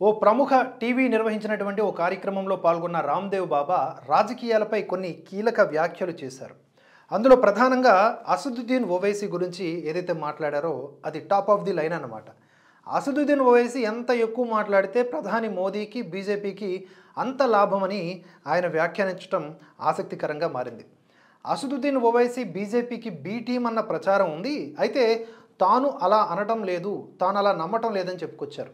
ఓ ప్రముఖ టీవీ నిర్వహించినటువంటి ఓ కార్యక్రమంలో పాల్గొన్న రామ్దేవ్ బాబా రాజకీయాలపై కొన్ని కీలక వ్యాఖ్యలు చేశారు. అందులో ప్రధానంగా అసదుద్దీన్ ఓవైసీ గురించి ఏదైతే మాట్లాడారో అది టాప్ ఆఫ్ ది లైన్ అన్నమాట. అసదుద్దీన్ ఓవైసీ ఎంత ఎక్కువ మాట్లాడితే ప్రధాని మోదీకి బీజేపీకి అంత లాభమని ఆయన వ్యాఖ్యానించడం ఆసక్తికరంగా మారింది. అసదుద్దీన్ ఓవైసీ బీజేపీకి బీ టీం అన్న ప్రచారం ఉంది. అయితే తాను అలా అనటం లేదు, తాను అలా నమ్మటం లేదని చెప్పుకొచ్చారు.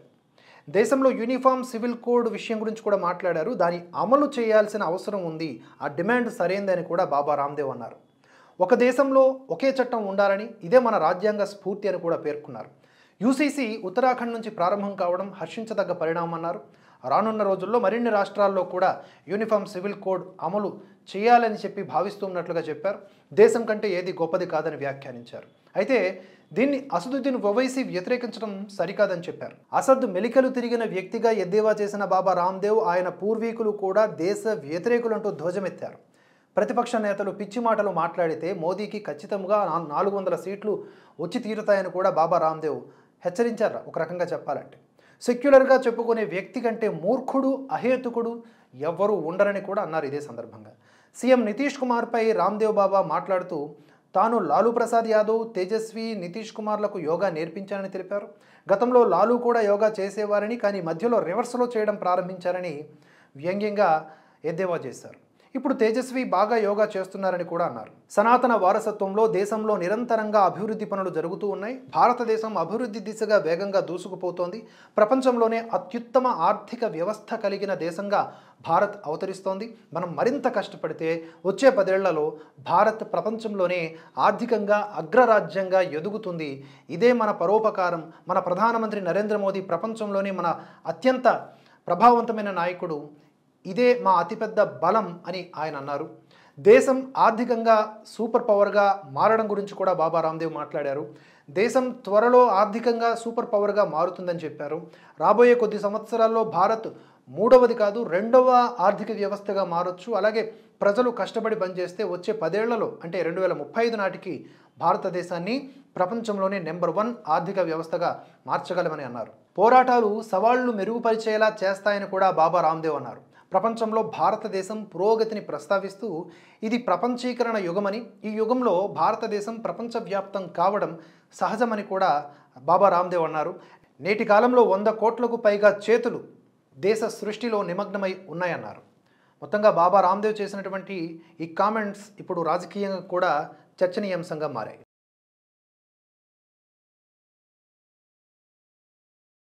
దేశంలో యూనిఫామ్ సివిల్ కోడ్ విషయం గురించి కూడా మాట్లాడారు. దాని అమలు చేయాల్సిన అవసరం ఉంది, ఆ డిమాండ్ సరైందని కూడా బాబా రామ్దేవ్ అన్నారు. ఒక దేశంలో ఒకే చట్టం ఉండాలని, ఇదే మన రాజ్యాంగ స్ఫూర్తి అని కూడా పేర్కొన్నారు. యూసీసీ ఉత్తరాఖండ్ నుంచి ప్రారంభం కావడం హర్షించదగ్గ పరిణామం అన్నారు. రానున్న రోజుల్లో మరిన్ని రాష్ట్రాల్లో కూడా యూనిఫామ్ సివిల్ కోడ్ అమలు చేయాలని చెప్పి భావిస్తున్నట్లుగా చెప్పారు. దేశం కంటే ఏది గొప్పది కాదని వ్యాఖ్యానించారు. అయితే దీన్ని అసదుద్దీన్ ఓవైసీ వ్యతిరేకించడం సరికాదని చెప్పారు. అసద్ మెలికలు తిరిగిన వ్యక్తిగా ఎద్దేవా చేసిన బాబా రామ్దేవ్ ఆయన పూర్వీకులు కూడా దేశ వ్యతిరేకులంటూ ధ్వజమెత్తారు. ప్రతిపక్ష నేతలు పిచ్చి మాటలు మాట్లాడితే మోదీకి ఖచ్చితంగా 400 సీట్లు వచ్చి తీరుతాయని కూడా బాబా రామ్దేవ్ హెచ్చరించారు. ఒక రకంగా చెప్పాలంటే సెక్యులర్గా చెప్పుకునే వ్యక్తి కంటే మూర్ఖుడు, అహేతుకుడు ఎవ్వరూ ఉండరని కూడా అన్నారు. ఇదే సందర్భంగా సీఎం నితీష్ కుమార్పై రామ్దేవ్ బాబా మాట్లాడుతూ తాను లాలూ ప్రసాద్ యాదవ్, తేజస్వి, నితీష్ కుమార్లకు యోగా నేర్పించానని తెలిపారు. గతంలో లాలూ కూడా యోగా చేసేవారని, కానీ మధ్యలో రివర్స్లో చేయడం ప్రారంభించారని వ్యంగ్యంగా ఎద్దేవా చేశారు. ఇప్పుడు తేజస్వి బాగా యోగా చేస్తున్నారని కూడా అన్నారు. సనాతన వారసత్వంలో దేశంలో నిరంతరంగా అభివృద్ధి పనులు జరుగుతూ ఉన్నాయి. భారతదేశం అభివృద్ధి దిశగా వేగంగా దూసుకుపోతోంది. ప్రపంచంలోనే అత్యుత్తమ ఆర్థిక వ్యవస్థ కలిగిన దేశంగా భారత్ అవతరిస్తోంది. మనం మరింత కష్టపడితే వచ్చే 10 ఏళ్లలో భారత్ ప్రపంచంలోనే ఆర్థికంగా అగ్రరాజ్యంగా ఎదుగుతుంది. ఇదే మన పరోపకారం. మన ప్రధానమంత్రి నరేంద్ర మోదీ ప్రపంచంలోనే మన అత్యంత ప్రభావవంతమైన నాయకుడు. ఇదే మా అతిపెద్ద బలం అని ఆయన అన్నారు. దేశం ఆర్థికంగా సూపర్ పవర్గా మారడం గురించి కూడా బాబా రామ్దేవ్ మాట్లాడారు. దేశం త్వరలో ఆర్థికంగా సూపర్ పవర్గా మారుతుందని చెప్పారు. రాబోయే కొద్ది సంవత్సరాల్లో భారత్ 3వది కాదు 2వ ఆర్థిక వ్యవస్థగా మారొచ్చు. అలాగే ప్రజలు కష్టపడి పనిచేస్తే వచ్చే 10 ఏళ్లలో అంటే 2035 నాటికి భారతదేశాన్ని ప్రపంచంలోనే నెంబర్ 1 ఆర్థిక వ్యవస్థగా మార్చగలమని అన్నారు. పోరాటాలు సవాళ్లు మెరుగుపరిచేలా చేస్తాయని కూడా బాబా రామ్దేవ్ అన్నారు. ప్రపంచంలో భారతదేశం పురోగతిని ప్రస్తావిస్తూ ఇది ప్రపంచీకరణ యుగమని, ఈ యుగంలో భారతదేశం ప్రపంచవ్యాప్తం కావడం సహజమని కూడా బాబా రామ్దేవ్ అన్నారు. నేటి కాలంలో 100 కోట్లకు పైగా చేతులు దేశ సృష్టిలో నిమగ్నమై ఉన్నాయన్నారు. మొత్తంగా బాబా రామ్దేవ్ చేసినటువంటి ఈ కామెంట్స్ ఇప్పుడు రాజకీయంగా కూడా చర్చనీయాంశంగా మారాయి.